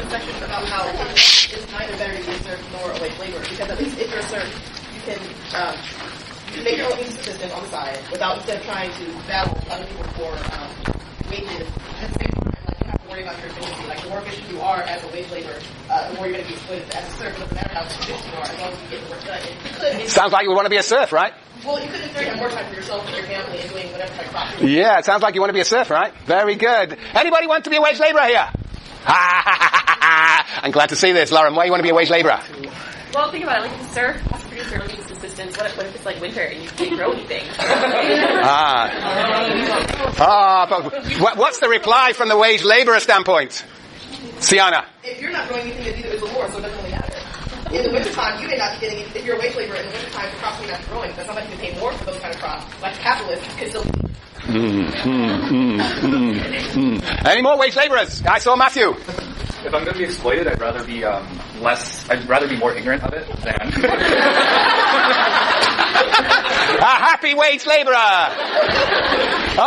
section about how it's neither better to be a serf nor a wage laborer, because at least if you're a serf, you can make your own means of subsistence on the side without instead of trying to battle other people for wages. At the same time, like, you don't have to worry about your efficiency. Like, the more efficient you are as a wage laborer, the more you're going to be exploited. As a serf, it doesn't matter how efficient you are, as long as you get the work done. Sounds like you would want to be a serf, right? Well, you could in theory have more time for yourself and your family and doing whatever type of crop. Yeah, it sounds like you want to be a serf, right? Very good. Anybody want to be a wage laborer here? I'm glad to see this. Lauren, why do you want to be a wage laborer? Well, think about it. Like, the serf has to produce their own means of subsistence. What if it's like winter and you can't grow anything? But what's the reply from the wage laborer standpoint? Sienna? If you're not growing anything, then neither is the Lord, so it doesn't really matter. In the wintertime, you may not be getting anything. If you're a wage laborer in the wintertime, the crops may not be growing, but somebody can pay more for those kind of crops. Like capitalists can still. Any more wage laborers? I saw Matthew. If I'm going to be exploited, I'd rather be more ignorant of it than a happy wage laborer.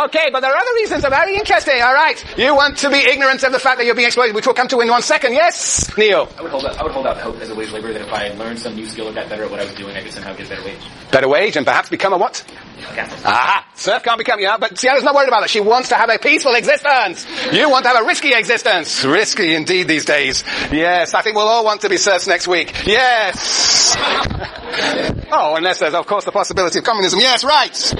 Okay, but there are other reasons that are very interesting. All right, you want to be ignorant of the fact that you're being exploited, which we'll come to in 1 second. Yes, Neil. I would hold out hope as a wage laborer that if I learned some new skill or got better at what I was doing, I could somehow get a better wage. Better wage and perhaps become a what? Aha! Serf can't become, but Sienna's not worried about that. She wants to have a peaceful existence. You want to have a risky existence. Risky indeed these days. Yes, I think we'll all want to be serfs next week. Yes! Oh, unless there's, of course, the possibility of communism. Yes, right!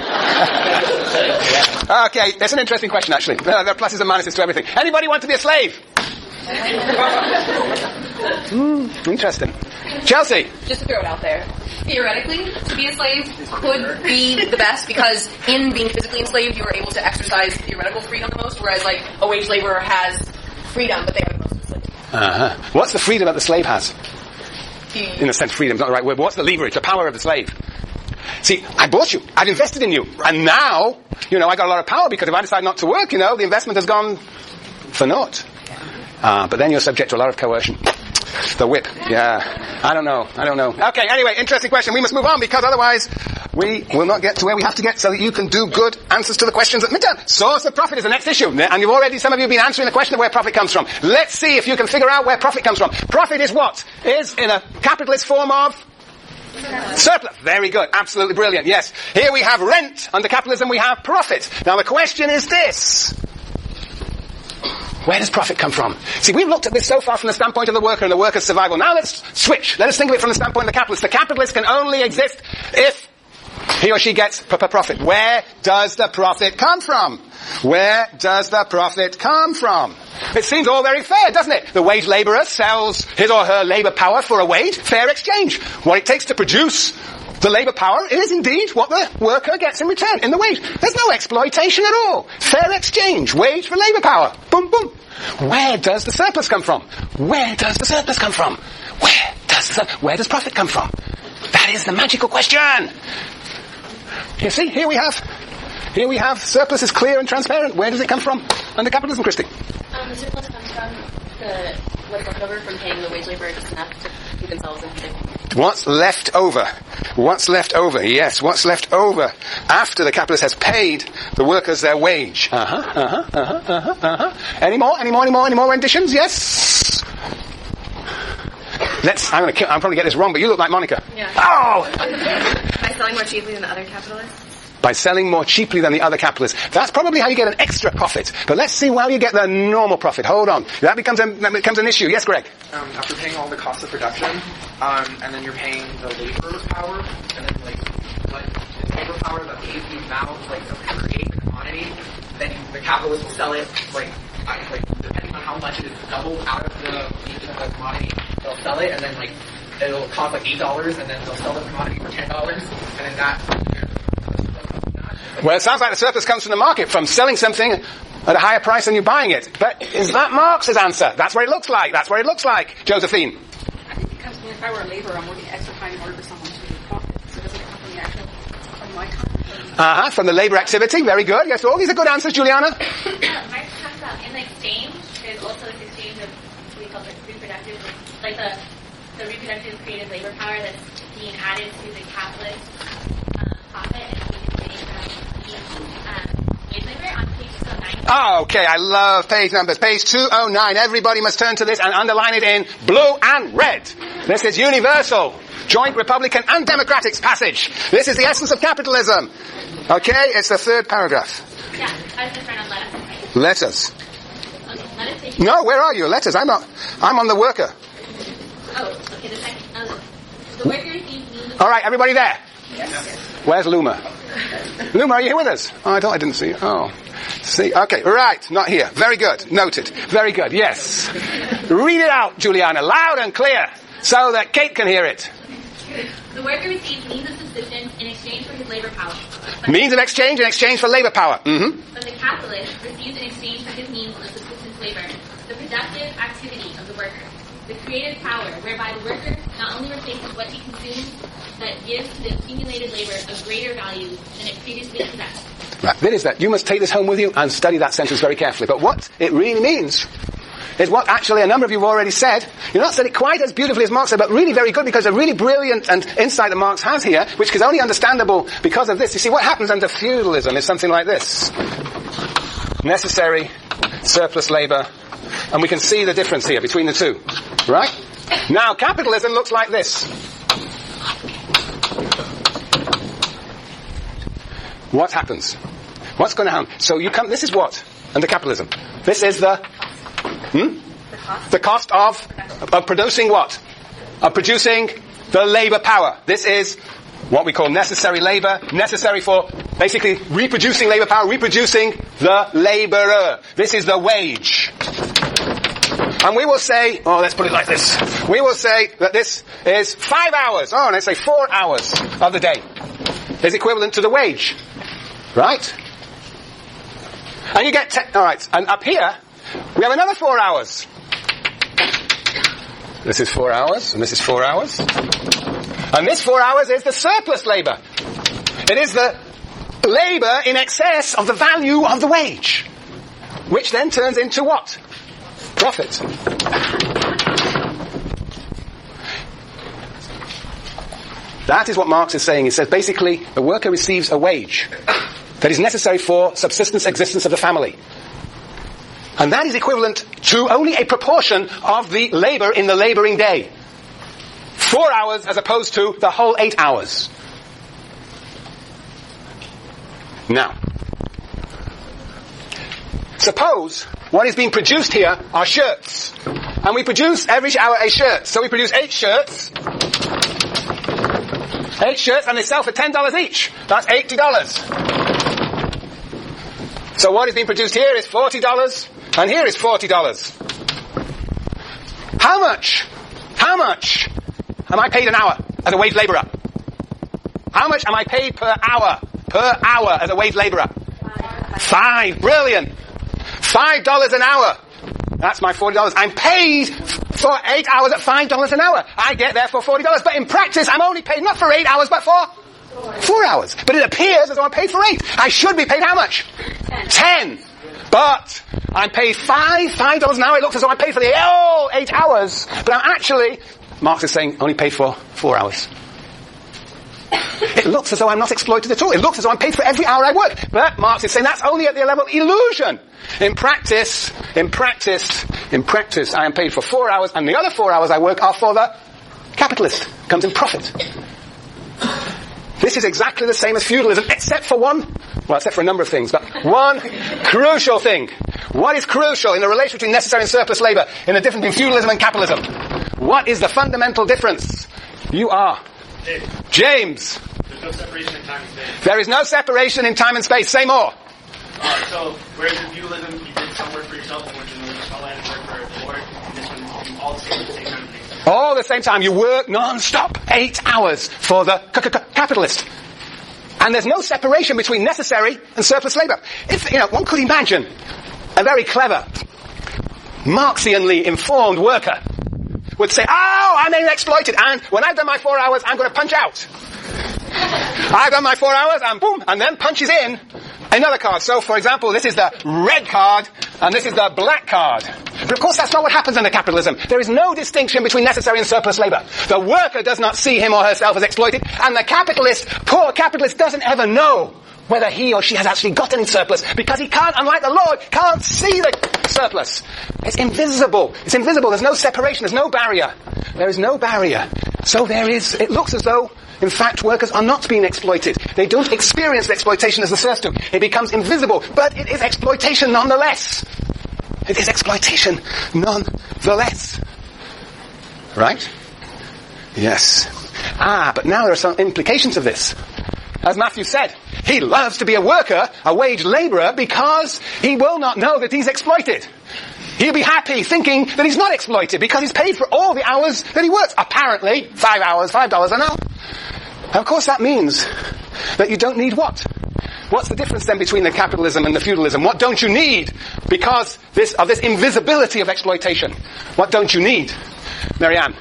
Okay, that's an interesting question, actually. There are pluses and minuses to everything. Anybody want to be a slave? Interesting. Chelsea? Just to throw it out there. Theoretically, to be a slave could be the best because in being physically enslaved, you are able to exercise theoretical freedom the most, whereas like a wage laborer has freedom, but they are the most of the slave. What's the freedom that the slave has? In a sense, freedom's not the right word, but what's the leverage, the power of the slave? See, I bought you, I've invested in you, and now, I got a lot of power because if I decide not to work, the investment has gone for naught. But then you're subject to a lot of coercion. The whip, yeah. I don't know. Okay, anyway, interesting question. We must move on because otherwise we will not get to where we have to get so that you can do good answers to the questions at midterm. Source of profit is the next issue. And some of you have been answering the question of where profit comes from. Let's see if you can figure out where profit comes from. Profit is what? Is in a capitalist form of? Surplus. Very good. Absolutely brilliant. Yes. Here we have rent. Under capitalism we have profit. Now the question is this. Where does profit come from? See, we've looked at this so far from the standpoint of the worker and the worker's survival. Now let's switch. Let us think of it from the standpoint of the capitalist. The capitalist can only exist if he or she gets profit. Where does the profit come from? Where does the profit come from? It seems all very fair, doesn't it? The wage laborer sells his or her labor power for a wage. Fair exchange. What it takes to produce the labor power is indeed what the worker gets in return, in the wage. There's no exploitation at all. Fair exchange. Wage for labor power. Boom, boom. Where does the surplus come from? Where does the surplus come from? Where does profit come from? That is the magical question. You see, here we have surplus is clear and transparent. Where does it come from? Under capitalism, Christy. The surplus comes from what's left over from paying the wage laborer just enough to keep themselves in shape. What's left over? What's left over? Yes, what's left over after the capitalist has paid the workers their wage? Any more renditions? Yes. I'm probably get this wrong, but you look like Monica. Yeah. Oh! By selling more cheaply than the other capitalists? By selling more cheaply than the other capitalists. That's probably how you get an extra profit. But let's see how you get the normal profit. Hold on. That becomes an issue. Yes, Greg? After paying all the costs of production, and then you're paying the labor power, and then the labor power that pays the amount to create the commodity, then the capitalist will sell it depending on how much it is doubled out of the commodity, they'll sell it, and then it'll cost $8, and then they'll sell the commodity for $10, and then that. Well, it sounds like the surplus comes from the market, from selling something at a higher price than you're buying it. But is that Marx's answer? That's what it looks like. Josephine? I think it comes from, if I were a laborer, I'm working extra time in order for someone to make profit. So doesn't it come from the actual, from my time? From the labor activity. Very good. Yes, all these are good answers, Juliana. Marx talks about in the exchange, there's also this exchange of what we call reproductive, the reproductive creative labor power that's being added to the capitalist profit and wage labor on page 209. Oh, okay, I love page numbers. Page 209. Everybody must turn to this and underline it in blue and red. This is universal, joint Republican and Democratic passage. This is the essence of capitalism. Okay, it's the third paragraph. Yeah, I was just trying to let us. Right? Letters. Okay, let us take. No, where are you? Letters. I'm on the worker. Oh, okay, the second. The worker receives means. All right, everybody there? Yes. Where's Luma? Luma, are you here with us? Oh, I didn't see you. Oh. See, okay, right, not here. Very good. Noted. Very good, yes. Read it out, Juliana, loud and clear, so that Kate can hear it. The worker receives means of subsistence in exchange for his labor power. Means of exchange in exchange for labor power. Mm-hmm. But the capitalist receives in exchange for his means of subsistence labor the productive activity of the worker, the creative power whereby the worker not only replaces what he consumes, but gives to the accumulated labor a greater value than it previously possessed. Right, that is that. You must take this home with you and study that sentence very carefully. But what it really means is what actually a number of you have already said. You've not said it quite as beautifully as Marx said, but really very good, because a really brilliant and insight that Marx has here, which is only understandable because of this. You see, what happens under feudalism is something like this. Necessary, surplus labor, and we can see the difference here between the two. Right? Now, capitalism looks like this. What happens? What's going to happen? So you come, this is what? Under capitalism. This is the cost of producing what? Of producing the labor power. This is what we call necessary labor, necessary for basically reproducing labor power, reproducing the laborer. This is the wage. And we will say, oh, let's put it like this. We will say that this is 5 hours, oh, let's say 4 hours of the day is equivalent to the wage. Right? And you get, alright, and up here, we have another 4 hours. This is 4 hours, and this is 4 hours. And this 4 hours is the surplus labor. It is the labor in excess of the value of the wage. Which then turns into what? Profit. That is what Marx is saying. He says basically the worker receives a wage that is necessary for subsistence existence of the family. And that is equivalent to only a proportion of the labor in the laboring day. 4 hours as opposed to the whole 8 hours. Now, suppose what is being produced here are shirts. And we produce every hour a shirt. So we produce 8 shirts. 8 shirts, and they sell for $10 each. That's $80. So what is being produced here is $40, and here is $40. How much am I paid an hour as a wage labourer? How much am I paid per hour as a wage labourer? 5. Brilliant. $5 an hour. That's my $40. I'm paid for 8 hours at $5 an hour. I get therefore $40. But in practice, I'm only paid not for 8 hours, but for 4 hours. But it appears as though I'm paid for 8. I should be paid how much? 10. But I'm paid $5 an hour. It looks as though I'm paid for the 8 hours. But I'm actually, Marx is saying, only paid for 4 hours. It looks as though I'm not exploited at all. It looks as though I'm paid for every hour I work. But Marx is saying that's only at the level of illusion. In practice, I am paid for 4 hours, and the other 4 hours I work are for the capitalist. It comes in profit. This is exactly the same as feudalism, except for a number of things, but one crucial thing. What is crucial in the relation between necessary and surplus labour, in the difference between feudalism and capitalism? What is the fundamental difference? You are James. There's no separation in time and space. There is no separation in time and space. Say more. So, whereas in feudalism, you did some work for yourself, and worked in the land and work for the Lord, and this one, you all the same time. All at the same time. You work non-stop 8 hours for the capitalist. And there's no separation between necessary and surplus labour. If, one could imagine a very clever, Marxianly informed worker would say, I'm being exploited, and when I've done my 4 hours, I'm going to punch out. I've done my 4 hours, and boom, and then punches in another card. So, for example, this is the red card, and this is the black card. But of course, that's not what happens under capitalism. There is no distinction between necessary and surplus labour. The worker does not see him or herself as exploited, and the capitalist, poor capitalist, doesn't ever know whether he or she has actually got any surplus, because he can't, unlike the Lord, can't see the surplus. It's invisible. It's invisible. There's no separation. There's no barrier. There is no barrier. So it looks as though, in fact, workers are not being exploited. They don't experience the exploitation as the serfs do. It becomes invisible, but it is exploitation nonetheless. It is exploitation nonetheless. Right? Yes. But now there are some implications of this. As Matthew said, he loves to be a worker, a wage labourer, because he will not know that he's exploited. He'll be happy thinking that he's not exploited because he's paid for all the hours that he works. Apparently, 5 hours, $5 an hour. And of course that means that you don't need what? What's the difference then between the capitalism and the feudalism? What don't you need because of this invisibility of exploitation? What don't you need? Marianne?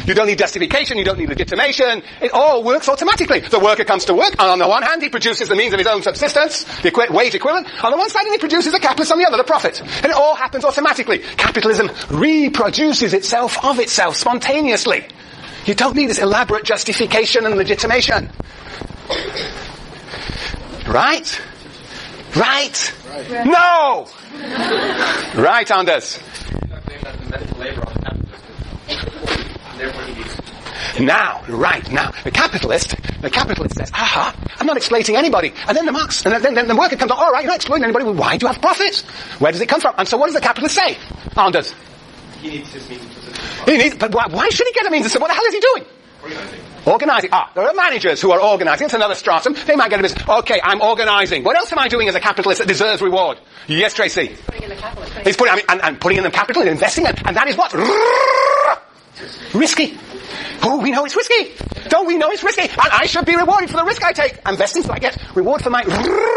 You don't need justification, you don't need legitimation. It all works automatically. The worker comes to work, and on the one hand he produces the means of his own subsistence, the wage equivalent. On the one side, and he produces the capitalist on the other, the profit. And it all happens automatically. Capitalism reproduces itself of itself spontaneously. You don't need this elaborate justification and legitimation. Right? Right? No! Right, Anders. Now, the capitalist says, I'm not exploiting anybody. And then then the worker comes on, all right, you're not exploiting anybody, well, why do you have profits? Where does it come from? And so what does the capitalist say? Anders? He needs his means of subsistence. But why should he get a means of subsistence? What the hell is he doing? Organising. There are managers who are organising. It's another stratum. They might get a business. Okay, I'm organising. What else am I doing as a capitalist that deserves reward? Yes, Tracy? Putting in the capital. He's putting in the capital and investing it. And that is what? Risky. We know it's risky. Don't we know it's risky? And I should be rewarded for the risk I take. I'm investing so I get reward for my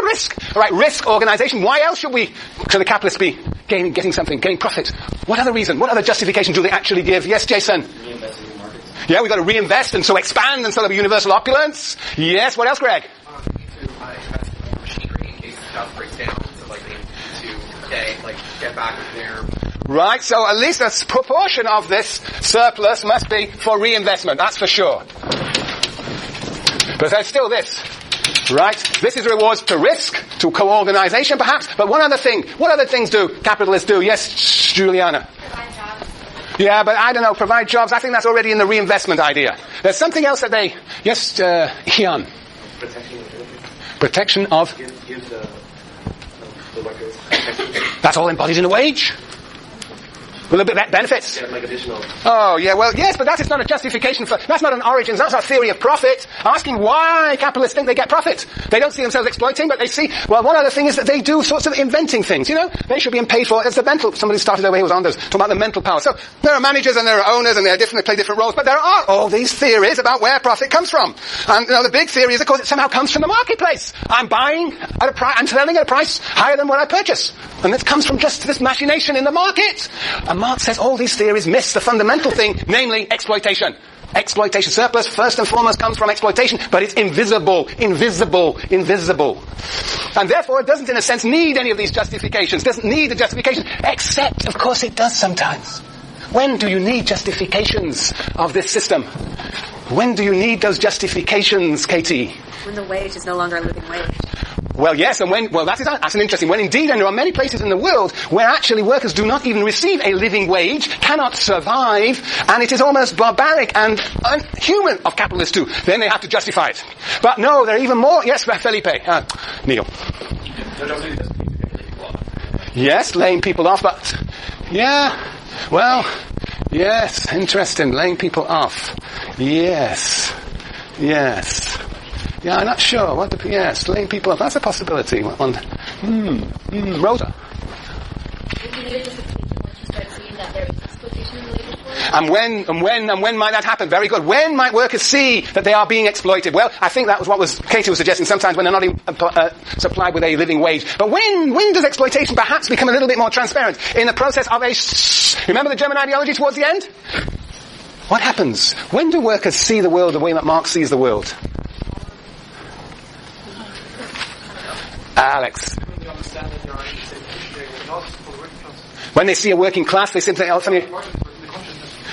risk. Alright, risk organisation. Why else should the capitalists be getting something, getting profit? What other reason? What other justification do they actually give? Yes, Jason? Reinvesting in the markets. Yeah, we've got to reinvest and so expand and so there'll be universal opulence. Yes, what else, Greg? Machinery in case the job breaks down, so they need to get back in there. Right, so at least a proportion of this surplus must be for reinvestment, that's for sure. But there's still this. Right? This is rewards to risk, to co-organisation perhaps, but one other thing. What other things do capitalists do? Yes, Juliana? Provide jobs. Yeah, but I don't know, provide jobs, I think that's already in the reinvestment idea. There's something else that they... Yes, Hyun? Protection of... Give the workers. That's all embodied in a wage? With a bit of benefits. Yeah, like additional. Oh, yeah, well, yes, but that is not a justification for, that's not an origin, that's not a theory of profit. Asking why capitalists think they get profit. They don't see themselves exploiting, but they see, well, one other thing is that they do sorts of inventing things, They should be paid for, it's the mental, somebody started over here, was on those, talking about the mental power. So, there are managers and there are owners and they play different roles, but there are all these theories about where profit comes from. And, the big theory is, of course, it somehow comes from the marketplace. I'm buying at a price, I'm selling at a price higher than what I purchase. And it comes from just this machination in the market. And Marx says all these theories miss the fundamental thing, namely exploitation. Exploitation. Surplus, first and foremost, comes from exploitation, but it's invisible. And therefore, it doesn't, in a sense, need any of these justifications. It doesn't need a justification, except, of course, it does sometimes. When do you need justifications of this system? When do you need those justifications, Katie? When the wage is no longer a living wage. Well, yes, and that's an interesting one. Indeed, and there are many places in the world where actually workers do not even receive a living wage, cannot survive, and it is almost barbaric and unhuman of capitalists too. Then they have to justify it. But no, there are even more. Yes, Felipe. Neil. Yes, laying people off, but yes, interesting, laying people off. Yes. Yeah, I'm not sure. Laying people off. That's a possibility. Rosa. And when might that happen? Very good. When might workers see that they are being exploited? Well, I think that was what Katie was suggesting. Sometimes when they're not even, supplied with a living wage. But when does exploitation perhaps become a little bit more transparent? In the process of remember the German ideology towards the end? What happens? When do workers see the world the way that Marx sees the world? Alex. When they see a working class, they simply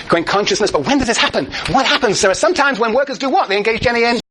going consciousness. But when does this happen? What happens? There are some times when workers do what? They engage Jenny in